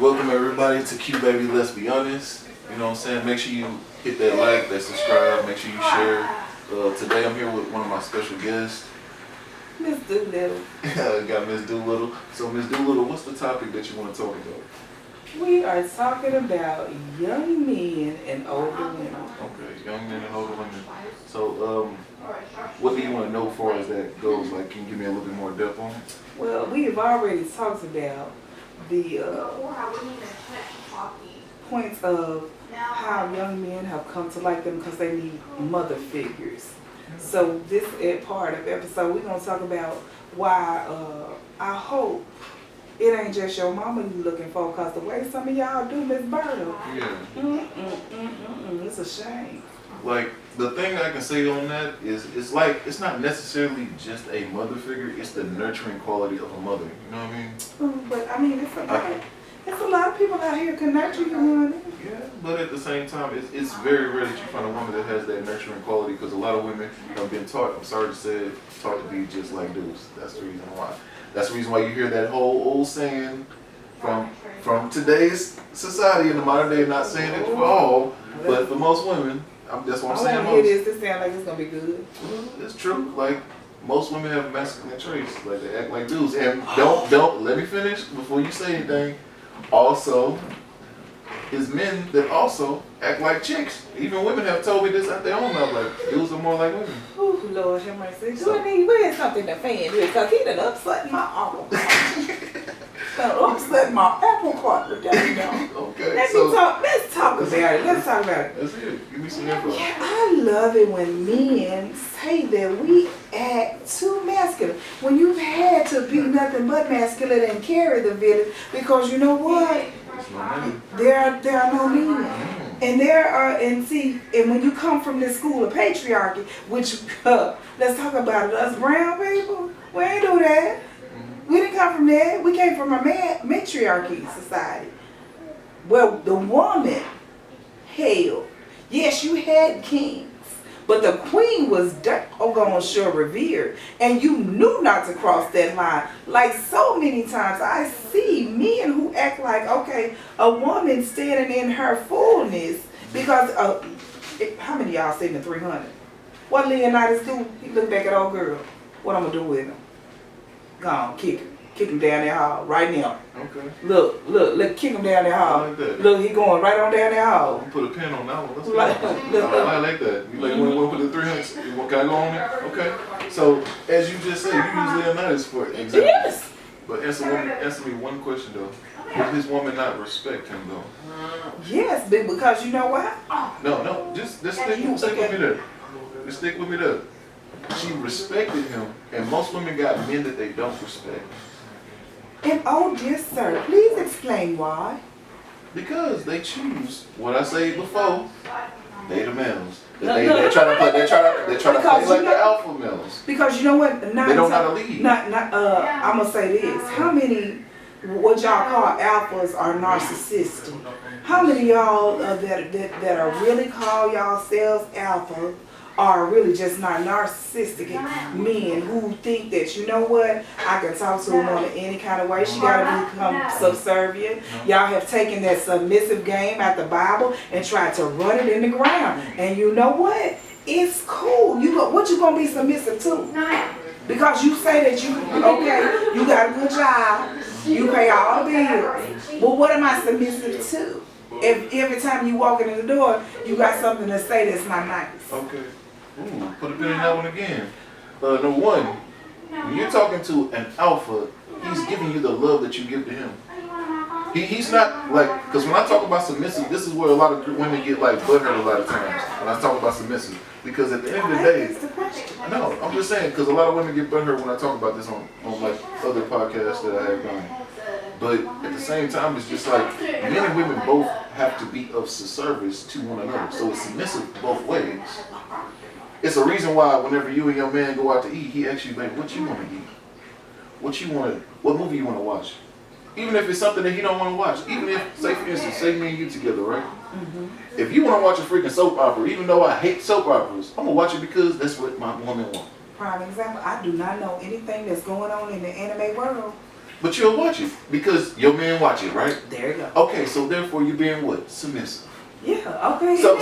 Welcome everybody to Qbaby. Let's be honest. You know what I'm saying? Make sure you hit that like, that subscribe, make sure you share. Today I'm here with one of my special guests. Miss Doolittle. Got Miss Doolittle. So Miss Doolittle, what's the topic that you want to talk about? We are talking about young men and older women. Okay, young men and older women. So what do you want to know as far as that goes? Like, can you give me a little bit more depth on it? Well, we have already talked about the points of how young men have come to like them because they need mother figures. So this part of episode, we're going to talk about why I hope it ain't just your mama you looking for, because the way some of y'all do, Miss Berta. Yeah. It's a shame. Like, the thing I can say on that is, it's not necessarily just a mother figure, it's the nurturing quality of a mother. You know what I mean? But I mean, it's a lot of people out here can nurture you, honey. Yeah, but at the same time, it's very rare that you find a woman that has that nurturing quality, because a lot of women have been taught, I'm sorry to say it, taught to be just like dudes. That's the reason why. That's the reason why you hear that whole old saying from today's society in the modern day, not saying it for all, but for most women, that's what I'm saying. I want to hear this sound like it's going to be good. It's true. Like, most women have masculine traits. Like, they act like dudes. And don't, let me finish before you say anything. Also, is men that also act like chicks. Even women have told me this at their own mouth, like, dudes are more like women. Oh, Lord have mercy. Do I need wear something to fan here? Because he done upset my apple cart. Upset my apple cart with that. Okay, Let's talk about it. Let's talk about it. That's it. Give me some info. Yeah, I love it when men say that we act too masculine. When you've had to be nothing but masculine and carry the village, because you know what? There are no men. And and when you come from this school of patriarchy, which, let's talk about it, us brown people, we ain't do that. We didn't come from that. We came from a matriarchy society. Well, the woman held. Yes, you had kings, but the queen was doggone sure revered, and you knew not to cross that line. Like so many times, I see men who act like, okay, a woman standing in her fullness, because how many of y'all seen the 300? What Leonidas do? He looked back at old girl. What I'm gonna do with him? Go on, kick him down that hall right now. Okay. Look, kick him down that hall. Like that. Look, he going right on down that hall. I'm put a pin on that one. Let's go. I like that. You like when we put the 300? Can I go on there? Okay. So as you just said, you use Leonidas for example. Yes. But answer me one question though. Did his woman not respect him though? Yes, because you know what? No. Just stick with me there. Just stick with me there. She respected him, and most women got men that they don't respect. And oh dear sir, please explain why. Because they choose what I said before. They the males. They try to play like the alpha males. Because you know what? They don't know how to lead. I'm gonna say this. How many what y'all call alphas are narcissistic? How many of y'all that are really call y'allselves alpha are really just not narcissistic men who think that, you know what, I can talk to a woman any kind of way. She got to become subservient. Y'all have taken that submissive game out the Bible and tried to run it in the ground. And you know what? It's cool. What you going to be submissive to? Because you say that you got a good job, you pay all the bills. Well, what am I submissive to? If every time you walk in the door, you got something to say that's not nice. Okay. Ooh, put a pin in that one again. Number one, when you're talking to an alpha, he's giving you the love that you give to him. He's not like, because when I talk about submissive, this is where a lot of women get like butthurt a lot of times when I talk about submissive. Because at the end of the day, no, I'm just saying, because a lot of women get butthurt when I talk about this on like other podcasts that I have done. But at the same time, it's just like men and women both have to be of service to one another. So it's submissive both ways. It's a reason why whenever you and your man go out to eat, he asks you, babe, what you want to eat? What movie you want to watch? Even if it's something that he don't want to watch. Even if, say for instance, say me and you together, right? If you want to watch a freaking soap opera, even though I hate soap operas, I'm going to watch it because that's what my woman wants. Prime example, I do not know anything that's going on in the anime world. But you'll watch it because your man watch it, right? There you go. Okay, so therefore you're being what? Submissive. Yeah, okay. So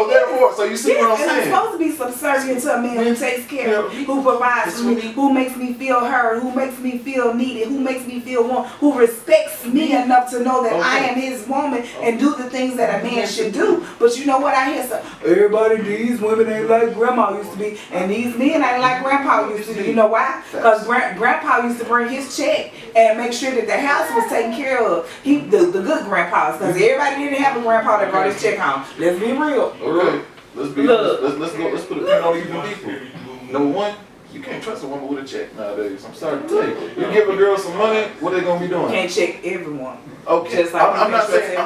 therefore, so you see what I'm and saying? I'm supposed to be subservient to a man who takes care of me, who provides for me, who makes me feel heard, who makes me feel needed, who makes me feel wanted, who respects me enough to know that I am his woman and do the things that a man should do. But you know what? I hear some, everybody, these women ain't like grandma used to be, and these men ain't like grandpa used to be. You know why? Because grandpa used to bring his check and make sure that the house was taken care of. The good grandpas, because everybody didn't have a grandpa that brought his check home. Let's be real. Okay, let's be honest. Let's put a pin on even deeper. Number one, you can't trust a woman with a check nowadays. I'm sorry to tell you. You give a girl some money, what are they gonna be doing? Can't check everyone. Okay, just like I'm not saying.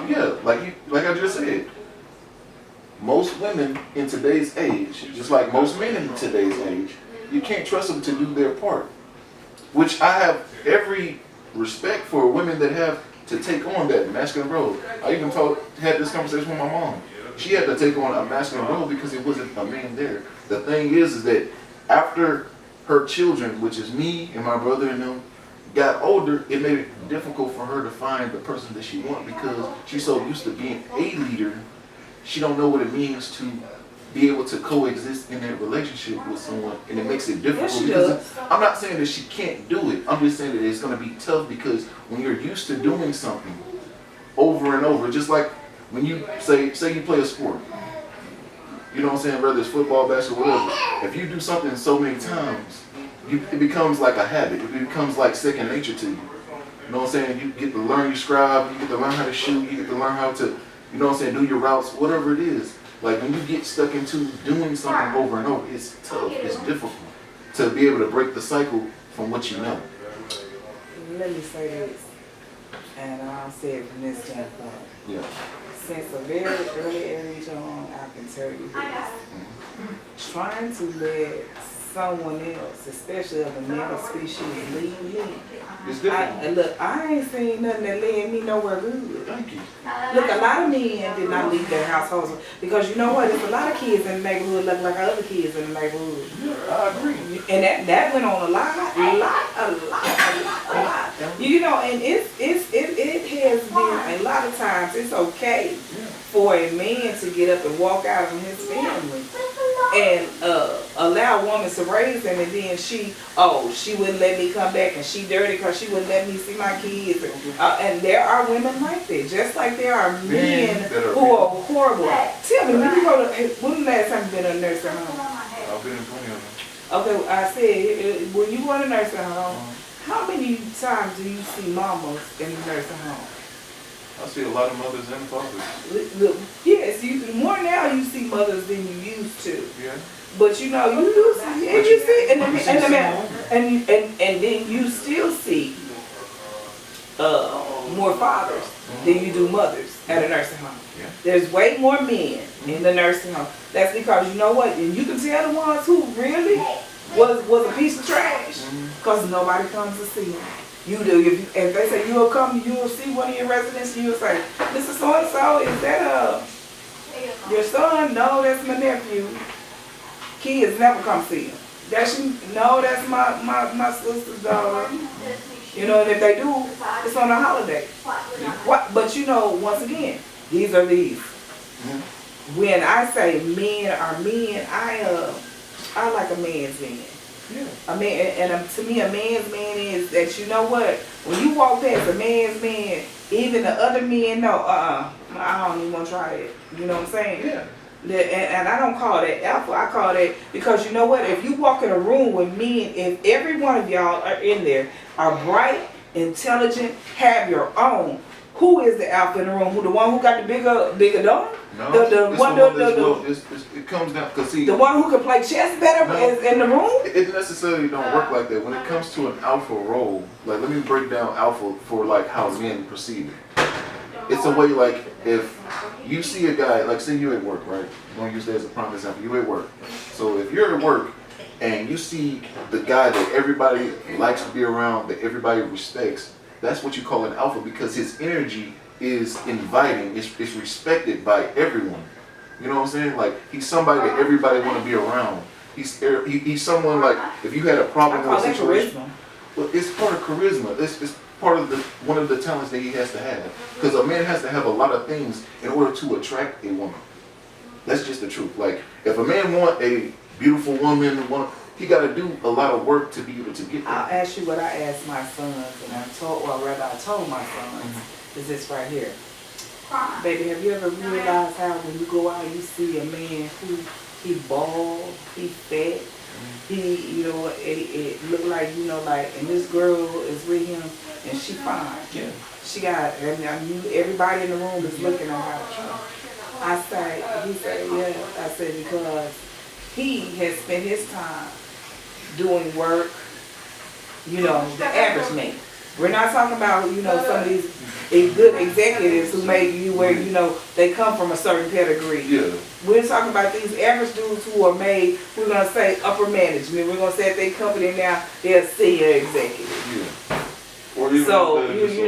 Yeah, like I just said. Most women in today's age, just like most men in today's age, you can't trust them to do their part. Which I have every respect for women that have to take on that masculine role. I even had this conversation with my mom. She had to take on a masculine role because it wasn't a man there. The thing is that after her children, which is me and my brother and them, got older, it made it difficult for her to find the person that she wants because she's so used to being a leader, she don't know what it means to be able to coexist in that relationship with someone, and it makes it difficult. Because I'm not saying that she can't do it. I'm just saying that it's going to be tough because when you're used to doing something over and over, just like when you say you play a sport, you know what I'm saying, whether it's football, basketball, whatever. If you do something so many times, it becomes like a habit. It becomes like second nature to you. You know what I'm saying? You get to learn your scribe, you get to learn how to shoot, you get to learn how to, you know what I'm saying, do your routes, whatever it is. Like when you get stuck into doing something over and over, it's tough, it's difficult to be able to break the cycle from what you know. Let me say this, and I'll say it from this standpoint. Yeah. Since a very early age on, I can tell you this. Trying to let someone else, especially of the male species, lead me. It's different. Look, I ain't seen nothing that led me nowhere good. Thank you. Look, a lot of men did not leave their households because you know what? There's a lot of kids in the neighborhood look like other kids in the neighborhood. Yeah, I agree. And that went on a lot. You know, and it has been a lot of times. It's okay for a man to get up and walk out on his family and allow a woman to raise them, and then she wouldn't let me come back, and she dirty because she wouldn't let me see my kids. And there are women like that, just like there are men who are horrible. Tell me, when the last time you been in a nursing home? I've been in 20 of them. Okay, I said, when you go in a nursing home, how many times do you see mamas in the nursing home? I see a lot of mothers and fathers. Look, yes, more now you see mothers than you used to. Yeah. But you know, you do see, and you see, and then you still see more fathers than you do mothers at a nursing home. Yeah. There's way more men in the nursing home. That's because you know what, and you can tell the ones who really was a piece of trash because nobody comes to see them. You do. If they say you'll come, you'll see one of your residents, and you'll say, Mr. So-and-so, is that your son? No, that's my nephew. Kids never come see him. No, that's my sister's daughter. You know, and if they do, it's on a holiday. But you know, once again, these are these. When I say men are men, I like a man's man. Yeah. A man, and to me, a man's man is that, you know what, when you walk past a man's man, even the other men know, I don't even want to try it. You know what I'm saying? Yeah. And I don't call that alpha. I call that, because you know what, if you walk in a room with men, if every one of y'all are in there are bright, intelligent, have your own, who is the alpha in the room? Who, the one who got the bigger dome? No, it comes down, because see, the one who can play chess better is in the room? It necessarily don't work like that. When it comes to an alpha role, like, let me break down alpha for like how men perceive it. It's a way, like, if you see a guy, like say you at work, right? I'm going to use that as a prime example. You at work. So if you're at work and you see the guy that everybody likes to be around, that everybody respects, that's what you call an alpha, because his energy is inviting, it's respected by everyone. You know what I'm saying? Like, he's somebody that everybody want to be around. He's someone, like, if you had a problem with a situation. But it's part of charisma. It's part of one of the talents that he has to have. Because a man has to have a lot of things in order to attract a woman. That's just the truth. Like, if a man want a beautiful woman, he got to do a lot of work to be able to get there. I'll ask you what I asked my sons, and I told my sons, is this right here. Baby, have you ever realized how when you go out you see a man who he bald, he fat, he, it look like, like, and this girl is with him and she fine. Yeah. She got, and everybody in the room is looking at her. He said, yeah. I said, because he has spent his time doing work, the average man. We're not talking about, some of these good executives who made you where, they come from a certain pedigree. Yeah. We're talking about these average dudes who are made, we're going to say upper management. We're going to say at their company now, they're a senior executive. Yeah. Or even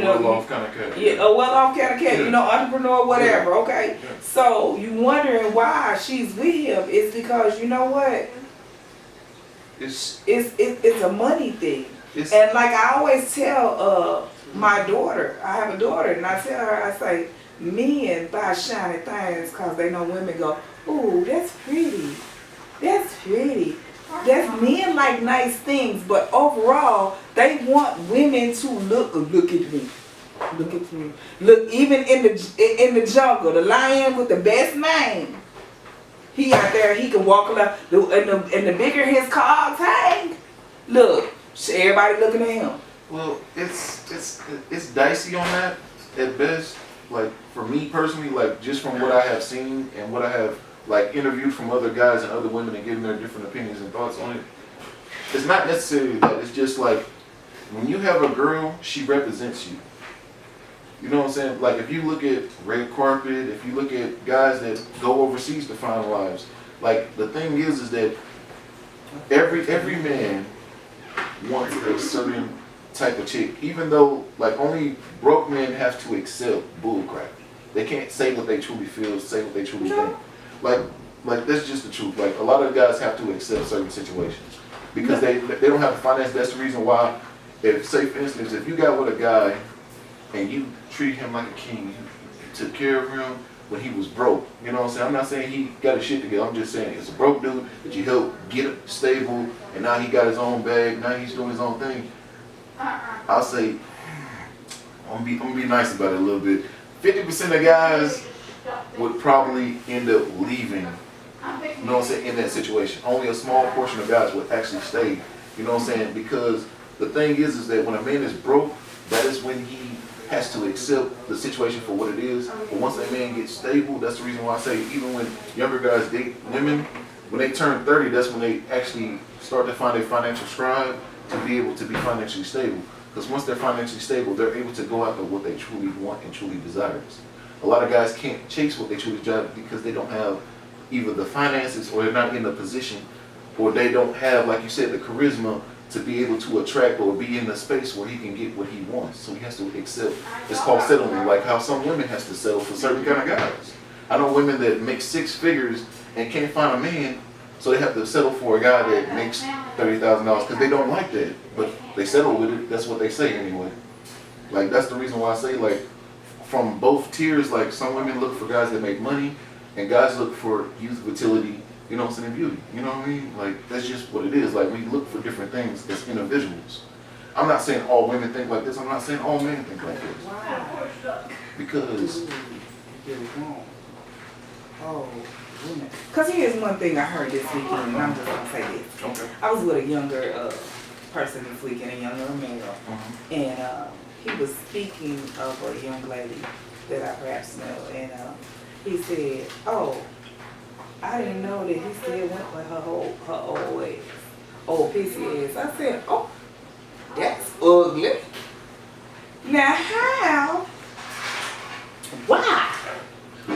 a well-off kind of cat. Yeah, a well-off kind of cat, entrepreneur, whatever, okay? Yeah. So you wondering why she's with him is because, you know what? It's a money thing. And like I always tell my daughter, I have a daughter, and I tell her, I say, men buy shiny things because they know women go, ooh, that's pretty. That's pretty. That's men like nice things, but overall, they want women to look at me. Look at me. Look, even in the jungle, the lion with the best name. He out there, he can walk around, and the bigger his cogs hang, look, everybody looking at him. Well, it's dicey on that at best. Like, for me personally, like, just from what I have seen and what I have, like, interviewed from other guys and other women and getting their different opinions and thoughts on it, it's not necessarily that. It's just like, when you have a girl, she represents you. You know what I'm saying? Like, if you look at red carpet, if you look at guys that go overseas to find wives, like, the thing is that every man wants a certain type of chick, even though, like, only broke men have to accept bullcrap. They can't say what they truly feel, say what they truly think. Like that's just the truth. Like, a lot of guys have to accept certain situations because they don't have the finance. That's the reason why. If, say for instance, if you got with a guy and you treat him like a king, you took care of him when he was broke. You know what I'm saying? I'm not saying he got his shit together. I'm just saying it's a broke dude that you helped get it stable, and now he got his own bag. Now he's doing his own thing. I'll say, I'm gonna be nice about it a little bit. 50% of guys would probably end up leaving. You know what I'm saying? In that situation, only a small portion of guys would actually stay. You know what I'm saying? Because the thing is that when a man is broke, that is when he has to accept the situation for what it is. But once that man gets stable, that's the reason why I say even when younger guys date women, when they turn 30, that's when they actually start to find a financial stride to be able to be financially stable. Because once they're financially stable, they're able to go after what they truly want and truly desire. A lot of guys can't chase what they truly desire because they don't have either the finances, or they're not in the position, or they don't have, like you said, the charisma to be able to attract or be in the space where he can get what he wants. So he has to accept. It's called settling, like how some women has to settle for certain kind of guys. I know women that make 6 figures and can't find a man, so they have to settle for a guy that makes $30,000 because they don't like that, but they settle with it. That's what they say anyway. Like, that's the reason why I say, like, from both tiers, like, some women look for guys that make money, and guys look for youth, fertility, you know what I'm saying, beauty. You know what I mean? Like, that's just what it is. Like, we look for different things as individuals. I'm not saying all women think like this. I'm not saying all men think like this. Wow. Because... Oh, because here's one thing I heard this weekend, and I'm just going to say this. Okay. I was with a younger person this weekend, a younger male, and he was speaking of a young lady that I perhaps know, and he said, oh, I didn't know that he still went with her old pissy ass. I said, oh, that's ugly. Now how? Why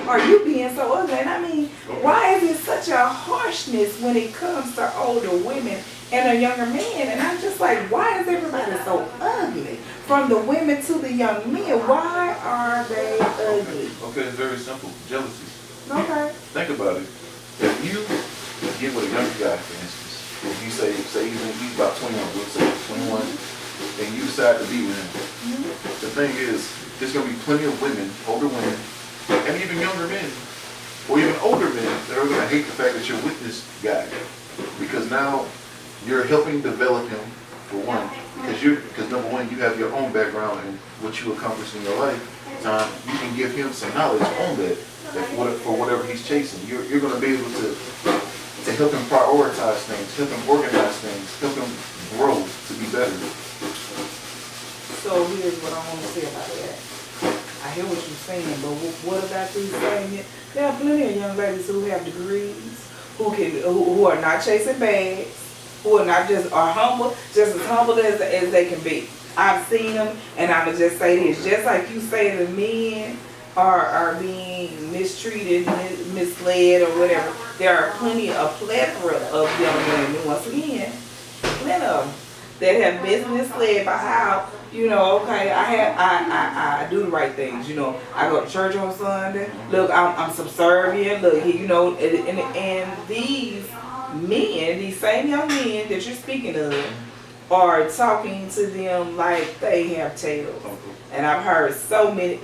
are you being so ugly? And I mean, why is it such a harshness when it comes to older women and a younger man? And I'm just like, why is everybody so ugly? From the women to the young men, why are they ugly? Okay, it's very simple. Jealousy. Okay. Think about it. If you get with a younger guy, for instance, if you say he's about 21, we'll say 21, and you decide to be with him, the thing is, there's gonna be plenty of women, older women, and even younger men, or even older men that are gonna hate the fact that you're with this guy, because now you're helping develop him for one, because number one, you have your own background and what you accomplished in your life. You can give him some knowledge on that for whatever he's chasing. You're gonna be able to help him prioritize things, help him organize things, help him grow to be better. So here's what I want to say about that. I hear what you're saying, but what about these things? There are plenty of young ladies who have degrees, who are not chasing bags, who are not are humble, just as humble as they can be. I've seen them, and I'ma just say this: just like you say, the men are being mistreated, misled, or whatever. There are a plethora of young women, once again, plenty of them, that have been misled by how, okay, I do the right things, I go to church on Sunday, look, I'm subservient, look, and these men, these same young men that you're speaking of, are talking to them like they have tails. And I've heard so many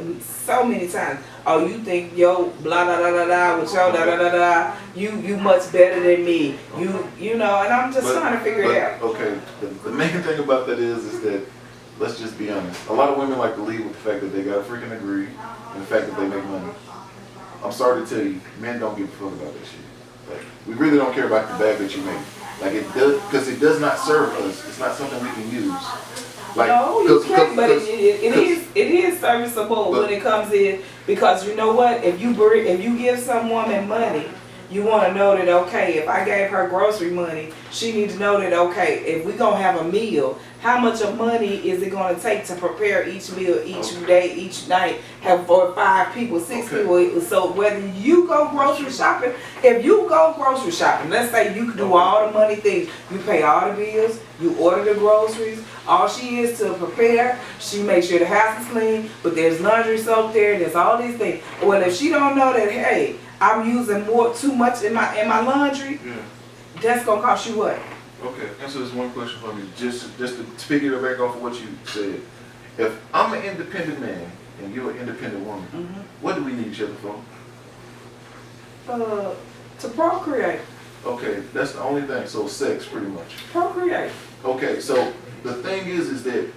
times, oh, you think yo blah blah blah blah blah with your da da da da, you much better than me, and I'm just trying to figure it out. Okay, the main thing about that is that, let's just be honest, a lot of women like to lead with the fact that they got a freaking degree and the fact that they make money. I'm sorry to tell you, men don't give a fuck about that shit. Like, we really don't care about the bag that you make. Like, it does, because it does not serve us. It's not something we can use. Like, no, you can't, but it is serviceable when it comes in, because you know what? If you give some woman money, you want to know that, okay, if I gave her grocery money, she needs to know that, okay, if we're going to have a meal, how much of money is it going to take to prepare each meal, each day, each night, have 4 or 5 people, 6 people. So whether you go grocery shopping, if you go grocery shopping, let's say you can do all the money things, you pay all the bills, you order the groceries, all she is to prepare, she makes sure the house is clean, but there's laundry soap there, there's all these things. Well, if she don't know that, hey, I'm using too much in my laundry, that's gonna cost you what? Okay, answer this one question for me, just to figure it back off of what you said. If I'm an independent man and you're an independent woman, what do we need each other for? To procreate. Okay, that's the only thing. So sex, pretty much. Procreate. Okay, so the thing is that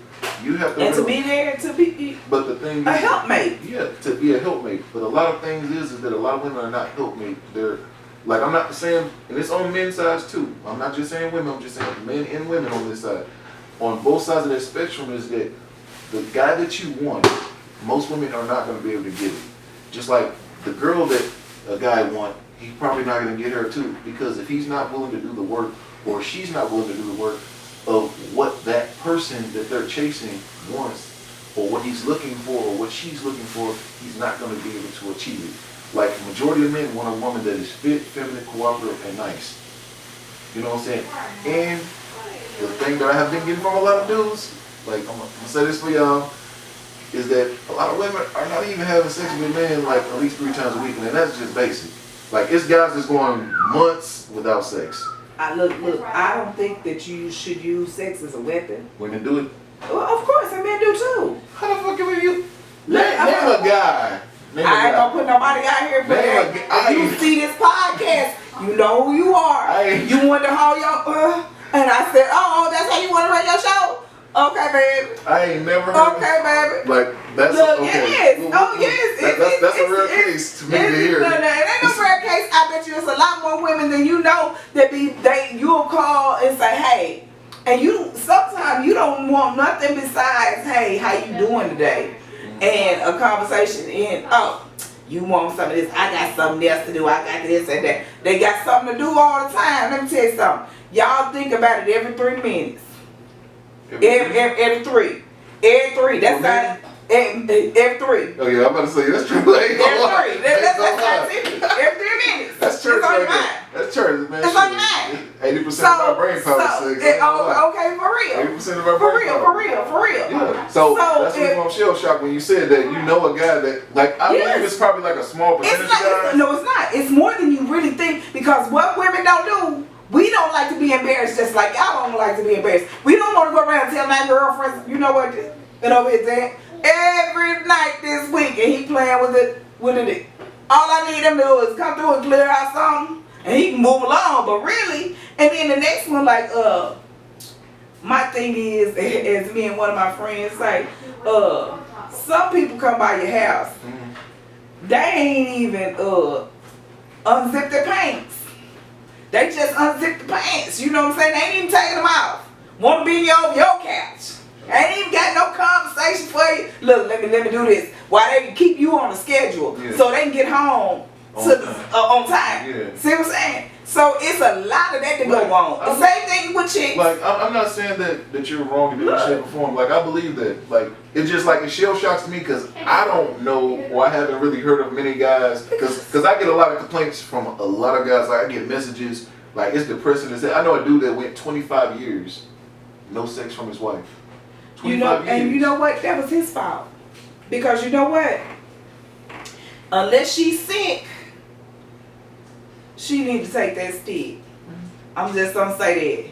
you have to. And to be there, to be. But the thing is, a helpmate. Yeah, to be a helpmate. But a lot of things is that a lot of women are not helpmates. They're, like, I'm not saying, and it's on men's sides too. I'm not just saying women. I'm just saying men and women on this side. On both sides of that spectrum is that the guy that you want, most women are not going to be able to get it. Just like the girl that a guy wants, he's probably not going to get her too, because if he's not willing to do the work, or she's not willing to do the work of what that person that they're chasing wants, or what he's looking for, or what she's looking for, he's not going to be able to achieve it. Like, the majority of men want a woman that is fit, feminine, cooperative, and nice. You know what I'm saying? And the thing that I have been getting from a lot of dudes, like, I'm going to say this for y'all, is that a lot of women are not even having sex with men like at least 3 times a week, and that's just basic. Like, it's guys that's going months without sex. Look, I don't think that you should use sex as a weapon. Women do it. Well, of course, and men do too. How the fuck can you? Name a guy. I ain't gonna put nobody out here, but if you see this podcast, you know who you are. You wonder how y'all, and I said, oh, that's how you want to run your show? Okay, baby. I ain't never heard. Okay, baby. Like, that's look, okay. It is. Oh, yes. That's a real case to me to hear. No, it ain't no rare case. I bet you it's a lot more women than you know that you'll call and say, hey, and sometimes you don't want nothing besides, hey, how you doing today? And a conversation in, oh, you want some of this, I got something else to do, I got this and that. They got something to do all the time. Let me tell you something. Y'all think about it every 3 minutes. Every 3. Every 3. That's not every 3. Oh yeah, I'm about to say that's true. Every 3. That's not every 3 minutes. That's church right there. there. That's church, man. It's on your mind. 80% of our brain power is sex. Okay, for real. 80% of our brain power. For real. Yeah. So that's what I'm shell shocked when you said that you know a guy that, like, I believe it's probably like a small percentage of guys. No, it's not. It's more than you really think, because what women don't do, We don't like to be embarrassed just like y'all don't like to be embarrassed. We don't want to go around and tell my girlfriends, you know what, and over here saying, every night this week, and he playing with it. All I need him to do is come through and clear our song, and he can move along, but really, and then the next one, like, my thing is, as me and one of my friends say, some people come by your house, they ain't even unzip their pants. They just unzip the pants. You know what I'm saying? They ain't even taking them off. Want to be over your couch. Ain't even got no conversation for you. Look, let me do this. Why they can keep you on the schedule so they can get home on time. Yeah. See what I'm saying? So it's a lot of that to go on. The same thing with chicks. Like, I'm not saying that you're wrong in any shape or form. Like, I believe that. Like, it's just like, it shell shocks to me because I don't know, or I haven't really heard of many guys, because I get a lot of complaints from a lot of guys. Like, I get messages, like, it's depressing to say. I know a dude that went 25 years, no sex from his wife. 25 years. And you know what? That was his fault. Because you know what? Unless she's sick, she need to take that stick. I'm just gonna say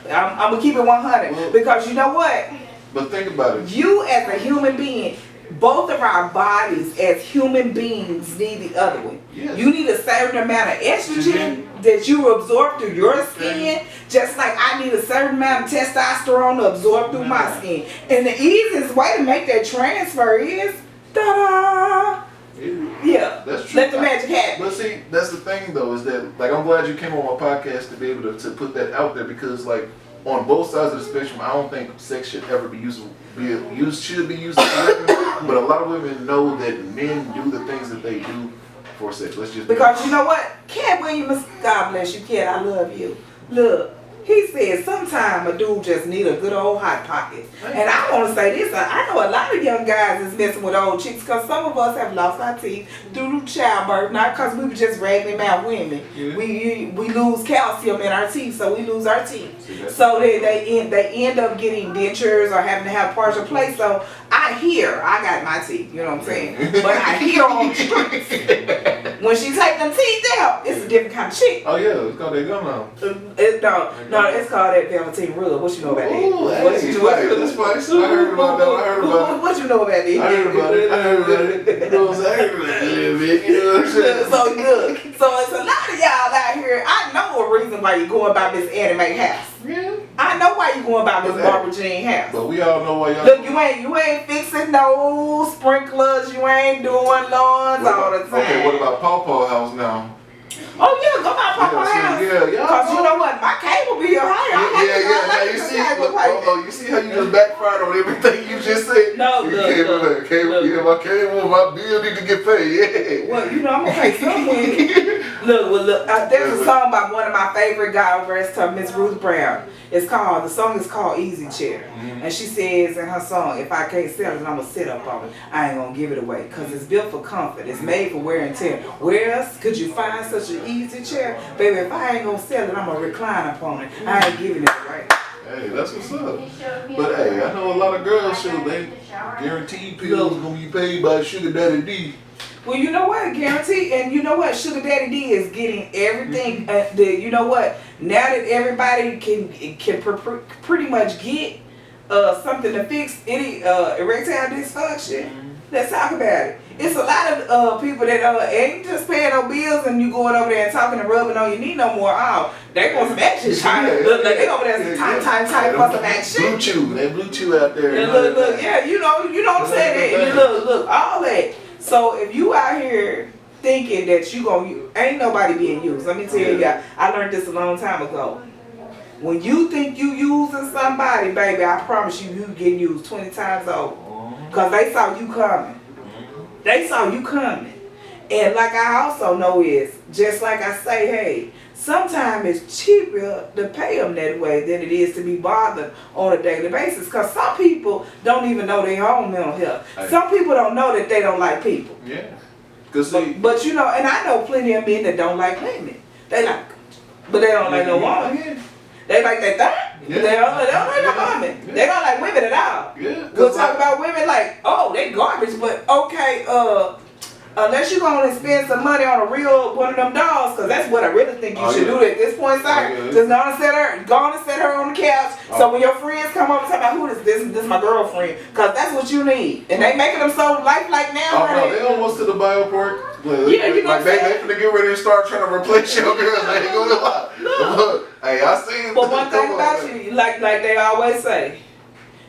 that. I'm gonna keep it 100 because you know what? But think about it. You as a human being, both of our bodies as human beings need the other one. Yes. You need a certain amount of estrogen that you absorb through your skin, just like I need a certain amount of testosterone to absorb through my skin. And the easiest way to make that transfer is ta-da! Yeah, that's true. Let the magic happen. But see, that's the thing though, is that, like, I'm glad you came on my podcast to be able to put that out there, because, like, on both sides of the spectrum, I don't think sex should ever be used for women, but a lot of women know that men do the things that they do for sex. Let's just because you know what, Cat Williams, God bless you, Cat, I love you. Look, he said sometimes a dude just need a good old hot pocket. And I want to say this, I know a lot of young guys is messing with old chicks because some of us have lost our teeth due to childbirth, not because we were just ragging out women. Yeah. We lose calcium in our teeth, so we lose our teeth. So they end up getting dentures or having to have partial play. So I got my teeth, you know what I'm saying? But I hear on the streets, when she take them teeth out, it's a different kind of chick. Oh yeah, it's called that gum now. No, it's called that Velveteen Rub. What you know about that? Ooh, what you know about that's spice. I heard about that. What you know about that? I heard about it. You know what I'm saying? I heard about it a little bit. You know what I'm saying? So look, so it's a lot of y'all out here. I know a reason why you're going by Miss Anime House. Yeah. I know why you going by Miss Barbara Jean House. But we all know why y'all. Look, you ain't fixing no sprinklers. You ain't doing lawns all the time. Okay, what about Paw Paw House now? Oh yeah, go by Paw Paw House. Yeah. Cause you know what, my cable be higher. Yeah. You see, you see how you just backfired on everything you just said. No, look. Yeah, my cable, my bill need to get paid. Yeah. Well, you know I'm gonna pay somewhere. Look. There's a song by one of my favorite guys, Miss Ruth Brown. The song is called Easy Chair. And she says in her song, if I can't sell it, I'm gonna sit up on it. I ain't gonna give it away. Cause it's built for comfort. It's made for wear and tear. Where else could you find such an easy chair? Baby, if I ain't gonna sell it, I'm gonna recline upon it. I ain't giving it away. Hey, that's what's up. But hey, I know a lot of girls they guaranteed pills gonna be paid by Sugar Daddy D. Well, you know what, guaranteed, and you know what, Sugar Daddy D is getting everything. You know what? Now that everybody can pretty much get something to fix any erectile dysfunction, let's talk about it. It's a lot of people that ain't just paying no bills and you going over there and talking and rubbing on your knee no more. Oh, they want some action. Look, they over there time for some action. They blue chew out there. Look, yeah, you know what I'm saying. Look, all that. So if you out here thinking that ain't nobody being used. Let me tell you, I learned this a long time ago. When you think you using somebody, baby, I promise you getting used 20 times over. Because they saw you coming. And like I also know is, just like I say, hey, sometimes it's cheaper to pay them that way than it is to be bothered on a daily basis. Because some people don't even know their own mental health. Some people don't know that they don't like people. Yeah. But you know, and I know plenty of men that don't like women. They like, but they don't like no woman. They like that thing. Yeah. They don't like no woman. Yeah. They don't like women at all. Yeah. We'll talk about women like, oh, they garbage, but okay, Unless you're going to spend some money on a real one of them dolls, because that's what I really think you should do at this point, sir. Just go and set her on the couch. So when your friends come over and talk about who this is my girlfriend, because that's what you need. And they making them so lifelike now. No, they almost to the bio part. Yeah, you know like they finna get ready to start trying to replace your girl. They ain't gonna lie. Look, hey, I seen. But one thing about you, like they always say,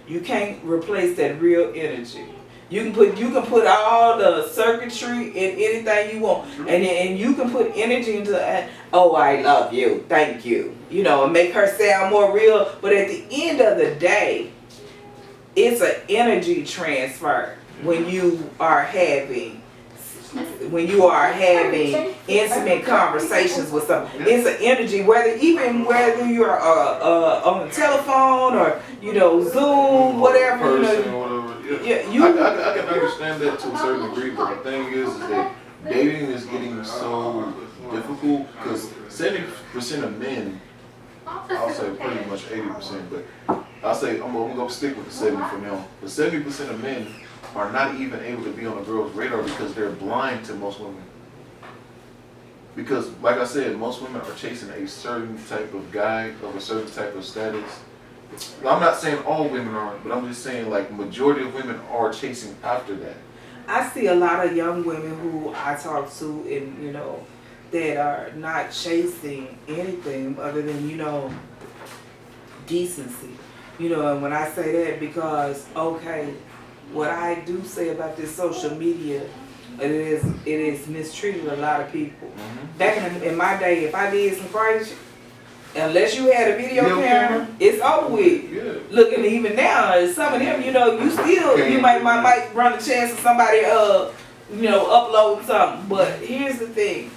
you can't replace that real energy. You can put all the circuitry in anything you want, and you can put energy into oh, I love you, thank you, and make her sound more real. But at the end of the day, it's an energy transfer when you are having intimate conversations with someone. It's an energy, whether you're on the telephone or Zoom, whatever. I can understand that to a certain degree, but the thing is that dating is getting so difficult because 70% of men, I'll say pretty much 80%, but I'll say I'm gonna stick with the 70 for now. But 70% of men are not even able to be on a girl's radar because they're blind to most women. Because, like I said, most women are chasing a certain type of guy of a certain type of status. I'm not saying all women aren't, but I'm just saying like majority of women are chasing after that. I see a lot of young women who I talk to and that are not chasing anything other than decency. And when I say that, because what I do say about this social media, it is mistreated a lot of people. Back in my day, if I did some crazy, unless you had a video camera, it's over with. Yeah. Look, and even now, some of them, you might run the chance of somebody, uploading something. But here's the thing.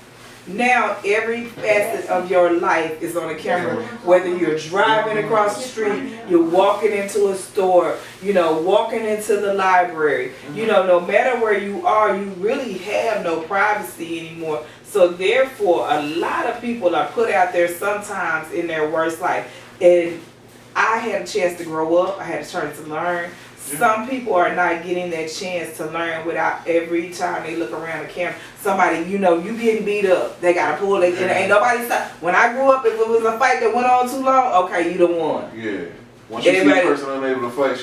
Now every facet of your life is on a camera. Whether you're driving across the street, you're walking into a store, walking into the library, no matter where you are, you really have no privacy anymore. So therefore, a lot of people are put out there sometimes in their worst life. And I had a chance to grow up. I had a chance to learn. Some people are not getting that chance to learn without every time they look around the camera. Somebody, you getting beat up. They got to pull it. And ain't nobody stop. When I grew up, if it was a fight that went on too long, okay, you the one. Yeah. Once you see a person unable to fight,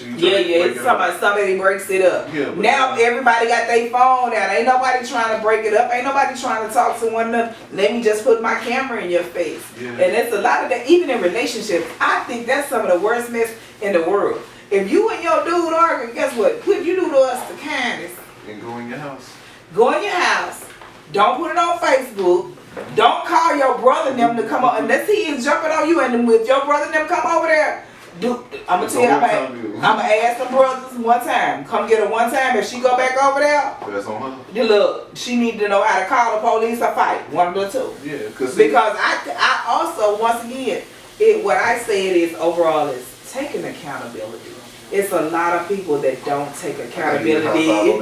somebody breaks it up. Yeah, now everybody got their phone out. Ain't nobody trying to break it up. Ain't nobody trying to talk to one another. Let me just put my camera in your face. Yeah. And it's a lot of that, even in relationships. I think that's some of the worst mess in the world. If you and your dude arguing, guess what? Could you do to us the kindness? And go in your house. Go in your house. Don't put it on Facebook. Don't call your brother and them to come on unless he is jumping on you. And if your brother and them come over there, I'm gonna tell you, I'm gonna ask the brothers one time. Come get her one time. If she go back over there, that's on her. Look, she need to know how to call the police or fight. One of the two. Yeah, because I also, once again, what I say it is overall is taking accountability. It's a lot of people that don't take accountability. Look, ain't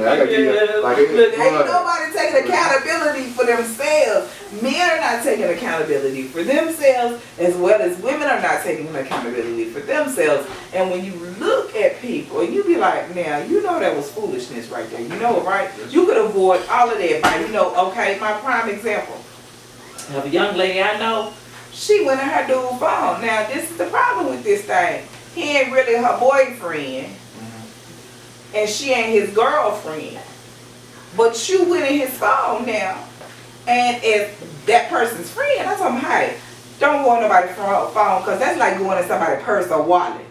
nobody taking accountability for themselves. Men are not taking accountability for themselves, as well as women are not taking accountability for themselves. And when you look at people, you be like, now, that was foolishness right there. Right? You could avoid all of that by, my prime example of a young lady I know, she went in her dude's phone. Now, this is the problem with this thing. He ain't really her boyfriend, and she ain't his girlfriend. But you went in his phone now, and if that person's friend, I told him, hey, don't go in nobody's phone, because that's like going in somebody's purse or wallet.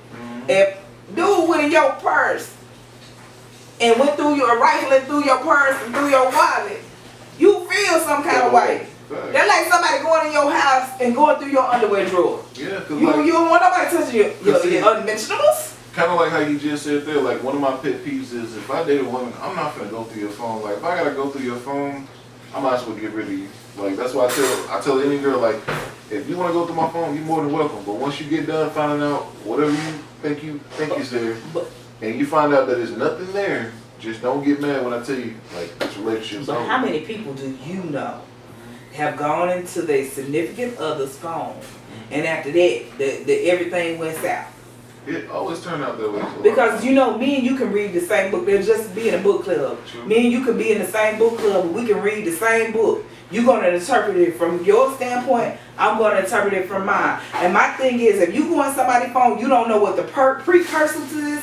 If dude went in your purse and went through rifling through your purse and through your wallet, you feel some kind of way. That's like somebody going in your house and going through your underwear drawer. Yeah, because you don't want nobody touching your unmentionables. Kind of like how you just said there, like one of my pet peeves is if I date a woman, I'm not gonna go through your phone. Like if I gotta go through your phone, I might as well get rid of you. Like that's why I tell any girl, like if you want to go through my phone, you're more than welcome. But once you get done finding out whatever you think is there, and you find out that there's nothing there, just don't get mad when I tell you like this relationship's over. But how many people do you know have gone into their significant other's phone, and after that, the everything went south? It always turned out that way. Because you know, me and you can read the same book. They'll just be in a book club. True. Me and you can be in the same book club, and we can read the same book. You're gonna interpret it from your standpoint. I'm gonna interpret it from mine. And my thing is, if you go on somebody's phone, you don't know what the precursor to this